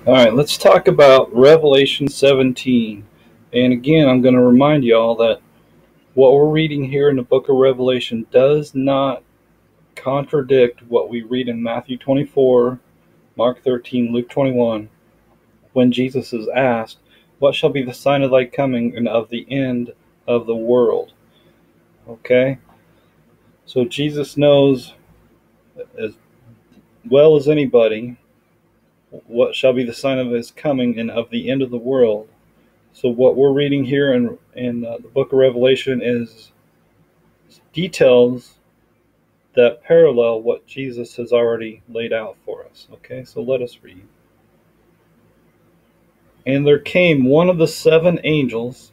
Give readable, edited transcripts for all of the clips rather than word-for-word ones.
All right, let's talk about Revelation 17. And again, I'm going to remind y'all that what we're reading here in the book of Revelation does not contradict what we read in Matthew 24, Mark 13, Luke 21, when Jesus is asked, "What shall be the sign of thy coming and of the end of the world?" Okay? So Jesus knows as well as anybody what shall be the sign of his coming and of the end of the world. So what we're reading here in the book of Revelation is details that parallel what Jesus has already laid out for us. Okay, so let us read. And there came one of the seven angels,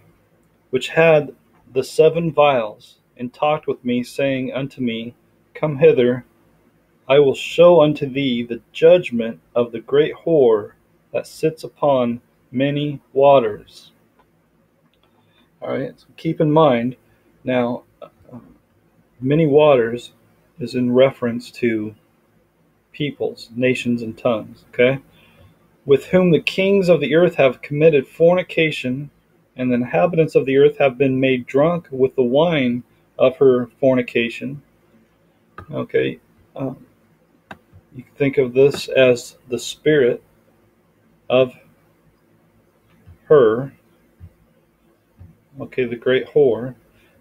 which had the seven vials, and talked with me, saying unto me, Come hither, I will show unto thee the judgment of the great whore that sits upon many waters. All right, so keep in mind now, many waters is in reference to peoples, nations, and tongues, okay? With whom the kings of the earth have committed fornication, and the inhabitants of the earth have been made drunk with the wine of her fornication. Okay, um, you can think of this as the spirit of her, okay, the great whore.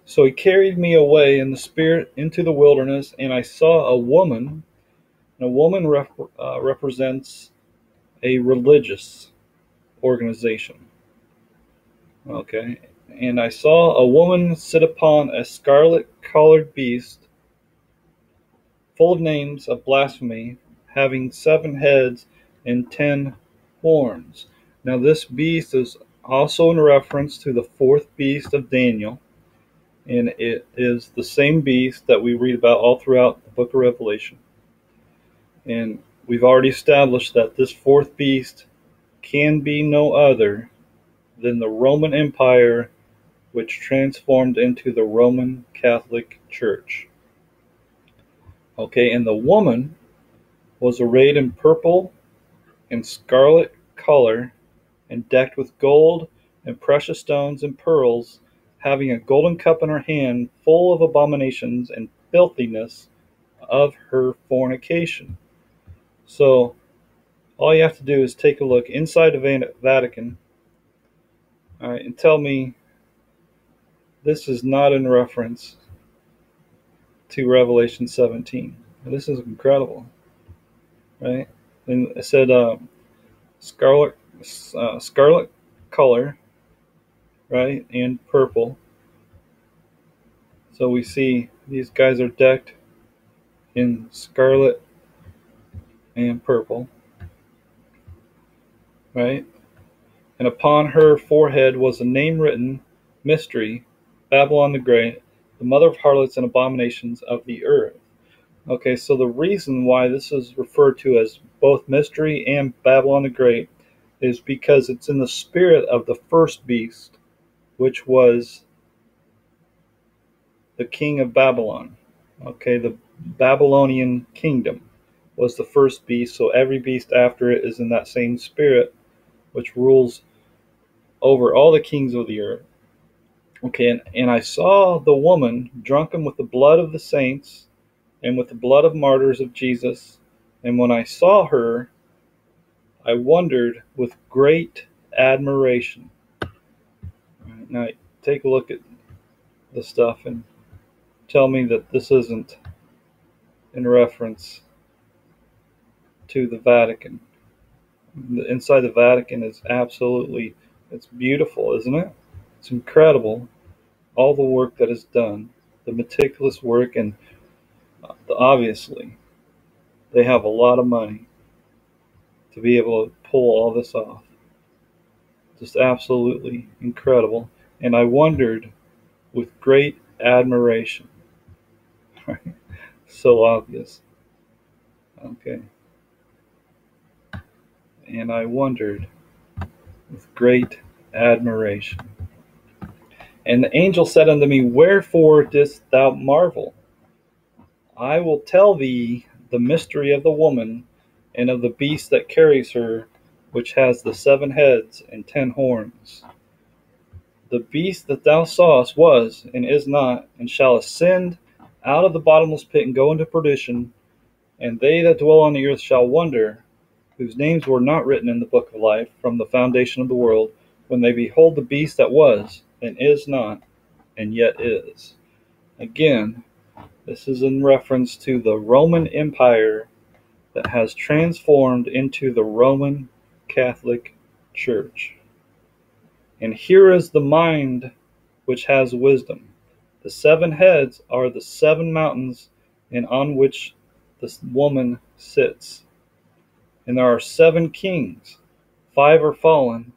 So he carried me away in the spirit into the wilderness, and I saw a woman. And a woman represents a religious organization. Okay. And I saw a woman sit upon a scarlet colored beast, full of names of blasphemy, having 7 heads and 10 horns. Now, this beast is also in reference to the 4th beast of Daniel, and it is the same beast that we read about all throughout the book of Revelation. And we've already established that this 4th beast can be no other than the Roman Empire, which transformed into the Roman Catholic Church. Okay, and the woman was arrayed in purple and scarlet color, and decked with gold and precious stones and pearls, having a golden cup in her hand, full of abominations and filthiness of her fornication. So, all you have to do is take a look inside the Vatican, all right, and tell me this is not in reference to Revelation 17. This is incredible, right? And it said scarlet color, right, and purple. So we see these guys are decked in scarlet and purple, right? And upon her forehead was a name written, Mystery, Babylon the Great, the mother of harlots and abominations of the earth. Okay, so the reason why this is referred to as both Mystery and Babylon the Great is because it's in the spirit of the first beast, which was the king of Babylon. Okay, the Babylonian kingdom was the first beast, so every beast after it is in that same spirit, which rules over all the kings of the earth. Okay, and I saw the woman drunken with the blood of the saints and with the blood of martyrs of Jesus. And when I saw her, I wondered with great admiration. Right, now, take a look at the stuff and tell me that this isn't in reference to the Vatican. Inside the Vatican is absolutely, it's beautiful, isn't it? It's incredible, all the work that is done, the meticulous work, and obviously they have a lot of money to be able to pull all this off. Just absolutely incredible. And I wondered with great admiration. So obvious. Okay. And I wondered with great admiration. And the angel said unto me, Wherefore didst thou marvel? I will tell thee the mystery of the woman and of the beast that carries her, which has the 7 heads and 10 horns. The beast that thou sawest was, and is not, and shall ascend out of the bottomless pit and go into perdition, and they that dwell on the earth shall wonder, whose names were not written in the book of life from the foundation of the world, when they behold the beast that was, and is not, and yet is. Again, this is in reference to the Roman Empire that has transformed into the Roman Catholic Church. And here is the mind which has wisdom. The 7 heads are the 7 mountains, and on which the woman sits. And there are 7 kings. 5 are fallen,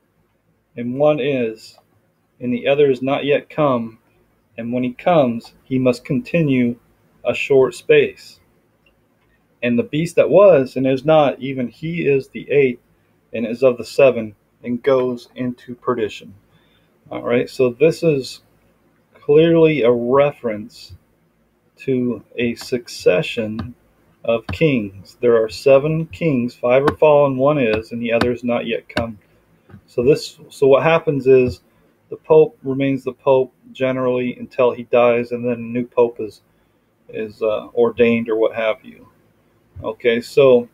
and 1 is, and the other is not yet come. And when he comes, he must continue a short space. And the beast that was and is not, even he is the 8th, and is of the 7, and goes into perdition. All right, so this is clearly a reference to a succession of kings. There are 7 kings, 5 are fallen, 1 is, and the other is not yet come. So what happens is the Pope remains the Pope generally until he dies, and then a new Pope is ordained or what have you. Okay, so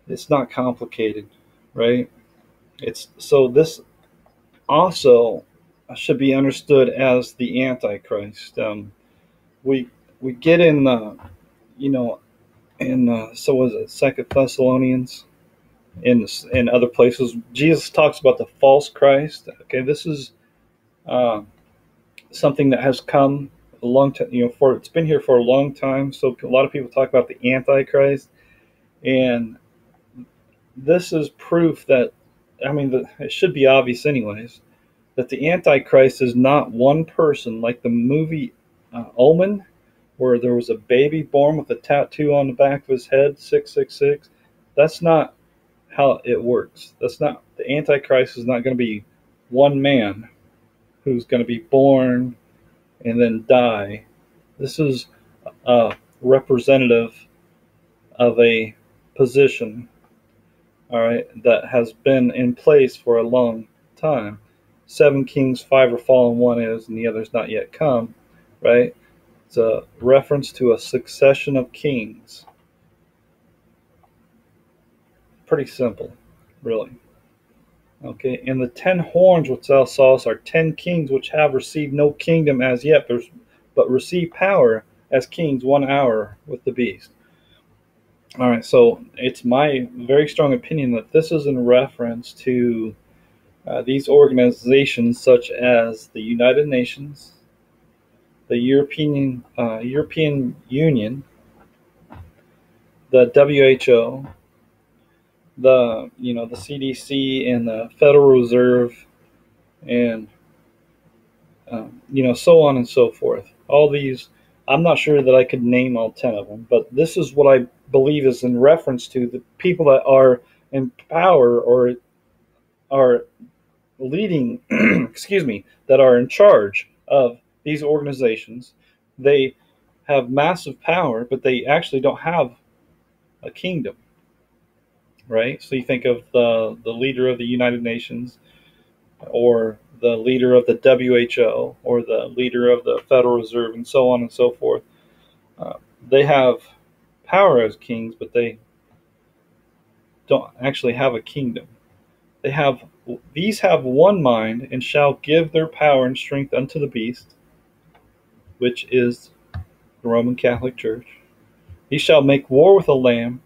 it's not complicated, right? This also should be understood as the Antichrist. We get in so was it 2 Thessalonians, in other places, Jesus talks about the false Christ. Okay, this is something that has come a long time. It's been here for a long time. So a lot of people talk about the Antichrist, and this is proof that, it should be obvious anyways, that the Antichrist is not one person like the movie Omen, where there was a baby born with a tattoo on the back of his head, 666. That's not how it works. The Antichrist is not going to be one man who's going to be born and then die. This is a representative of a position, all right, that has been in place for a long time. 7 kings, 5 are fallen, 1 is, and the other's not yet come, right? It's a reference to a succession of kings. Pretty simple, really. Okay, and the 10 horns which thou sawest are 10 kings which have received no kingdom as yet, but receive power as kings 1 hour with the beast. All right, so it's my very strong opinion that this is in reference to these organizations such as the United Nations, the European Union, the WHO, the CDC, and the Federal Reserve, and so on and so forth. All these, I'm not sure that I could name all 10 of them, but this is what I believe is in reference to the people that are in power or are leading, that are in charge of these organizations. They have massive power, but they actually don't have a kingdom, right? So you think of the leader of the United Nations, or the leader of the WHO, or the leader of the Federal Reserve, and so on and so forth. They have power as kings, but they don't actually have a kingdom. These have one mind, and shall give their power and strength unto the beast, which is the Roman Catholic Church. He shall make war with the Lamb,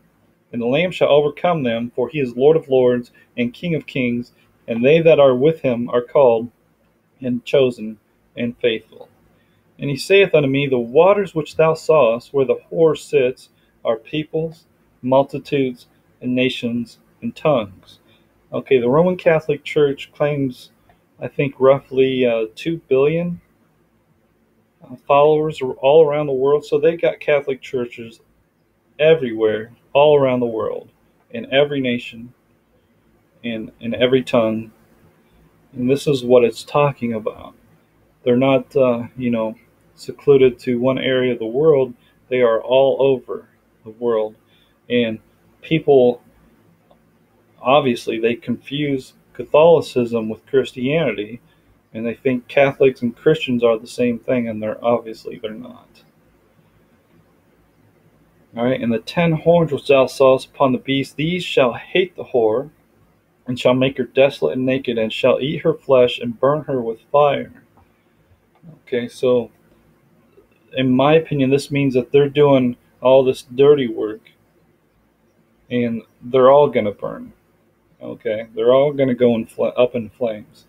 and the Lamb shall overcome them, for he is Lord of lords and King of kings, and they that are with him are called and chosen and faithful. And he saith unto me, the waters which thou sawest, where the whore sits, are peoples, multitudes, and nations, and tongues. Okay, the Roman Catholic Church claims, I think, roughly 2 billion followers all around the world. So they got Catholic churches everywhere, all around the world, in every nation, in every tongue. And this is what it's talking about. They're not, secluded to one area of the world. They are all over the world. And people obviously they confuse Catholicism with Christianity, and they think Catholics and Christians are the same thing, and they're not. All right, and the 10 horns which thou sawest upon the beast, these shall hate the whore, and shall make her desolate and naked, and shall eat her flesh and burn her with fire. Okay, so in my opinion, this means that they're doing all this dirty work, and they're all going to burn. Okay, they're all going to go up in flames.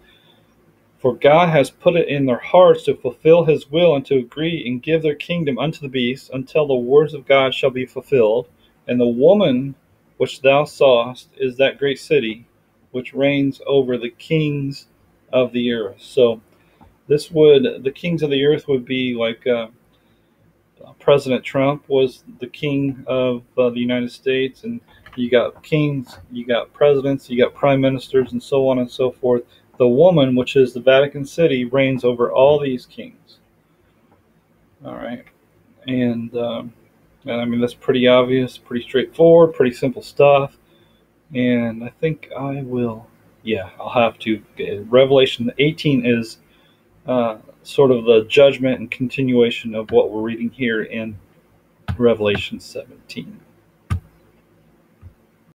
For God has put it in their hearts to fulfill his will and to agree and give their kingdom unto the beast until the words of God shall be fulfilled. And the woman which thou sawest is that great city which reigns over the kings of the earth. So the kings of the earth would be like President Trump was the king of the United States, and you got kings, you got presidents, you got prime ministers, and so on and so forth. The woman, which is the Vatican City, reigns over all these kings. All right, and I mean that's pretty obvious, pretty straightforward, pretty simple stuff. And I think I will. Yeah, I'll have to. Revelation 18 is sort of the judgment and continuation of what we're reading here in Revelation 17.